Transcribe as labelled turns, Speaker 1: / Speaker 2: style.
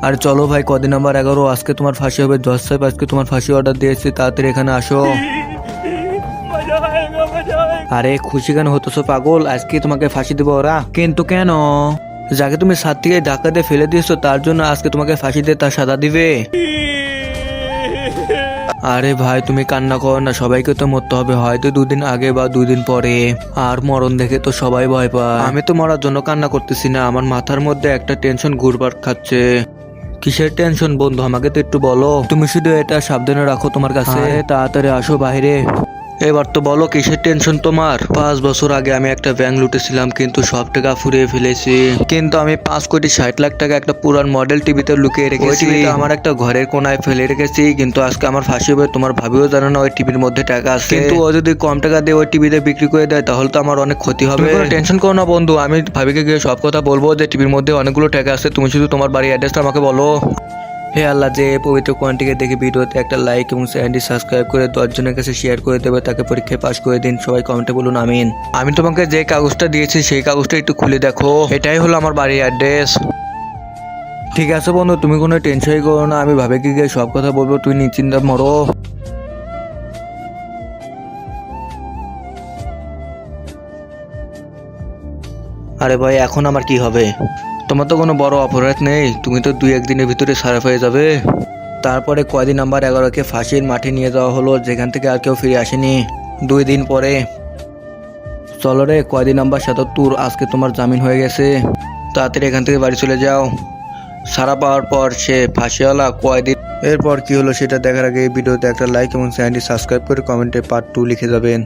Speaker 1: আর চলো ভাই, কদিন নাম্বার 11, আজকে তোমার ফাঁসি হবে। জজ সাহেব আজকে তোমার ফাঁসি অর্ডার দিয়েছে, তাড়াতাড়ি এখানে আসো। আরে খুশি কেন হতেছো পাগল? আজকে তোমাকে ফাঁসি দেবো ওরা। কিন্তু কেন? যাকে তুমি সাত থেকে ধাক্কা দিয়ে ফেলে দিয়েছো তার জন্য আজকে তোমাকে ফাঁসি দিয়ে তার সাজা দিবে। আরে ভাই তুমি কান্না করো না, সবাইকে তো মরতে হবে, হয়তো 2 দিন আগে বা 2 দিন পরে। আর মরণ দেখে তো সবাই ভয় পায়। আমি তো মরার জন্য কান্না করতেছি না, আমার মাথার মধ্যে একটা টেনশন ঘুরপাক খাচ্ছে। কিসের টেনশন বন্ধু, আমাকে তো একটু বলো। তুমি শুধু এটা সাবধানে রাখো তোমার কাছে। তাড়াতাড়ি আসো বাইরে। এবার তো বলো কিসের টেনশন তোমার? 5 বছর আগে আমি একটা ব্যাংক লুটেছিলাম, কিন্তু সব টাকা ফুরিয়ে ফেলেছি। কিন্তু আমি 5,60,00,000 টাকা একটা পুরান মডেল টিভিতে লুকিয়ে রেখেছি। আমার একটা ঘরের কোনায় ফেলে রেখেছি, কিন্তু আজকে আমার ফাঁসি হবে। তোমার ভাবিও জানে না ওই টিভির মধ্যে টাকা আছে। কিন্তু ও যদি কম টাকা দিয়ে ওই টিভিতে বিক্রি করে দেয় তাহলে তো আমার অনেক ক্ষতি হবে। টেনশন করো না বন্ধু, আমি ভাবিকে গিয়ে সব কথা বলবো যে টিভির মধ্যে অনেকগুলো টাকা আছে। তুমি শুধু তোমার বাড়ির অ্যাড্রেসটা আমাকে বলো। হে আল্লাহ, যে পবিত্র কোরআনটিকে দেখে ভিডিওতে একটা লাইক এবং চ্যানেলটি সাবস্ক্রাইব করে 10 জনের কাছে শেয়ার করে দেবে, তাকে পরীক্ষায় পাশ করে দিন। সবাই কমেন্টে বলুন আমিন। আমি তোমাকে যে কাগজটা দিয়েছি সেই কাগজটা একটু খুলে দেখো, এটাই হলো আমার বাড়ির অ্যাড্রেস। ঠিক আছে বন্ধু, তুমি কোনো টেনশনই করো না, আমি ভাবিকে গিয়ে সব কথা বলবো, তুই নিশ্চিন্তে মরো। আরে ভাই এখন আমার কি হবে? তোমার তো কোনো বড় অপরাধ নেই, তুমি তো 2-1 দিনের ভিতরে সারা হয়ে যাবে। তারপরে কয়দিন নাম্বার 11কে ফাঁসির মাঠে নিয়ে যাওয়া হলো, যেখান থেকে আর কেউ ফিরে আসেনি। 2 দিন পরে চলো রে, কয়দিন নাম্বার 77, আজকে তোমার জামিন হয়ে গেছে। তাড়াতাড়ি এখান থেকে বাড়ি চলে যাও। সারা পাওয়ার পর সে ফাঁসিওয়ালা কয়দিন। এরপর কি হলো সেটা দেখার আগে এই ভিডিওতে একটা লাইক এবং চ্যানেলটি সাবস্ক্রাইব করে কমেন্টে পার্ট 2 লিখে যাবেন।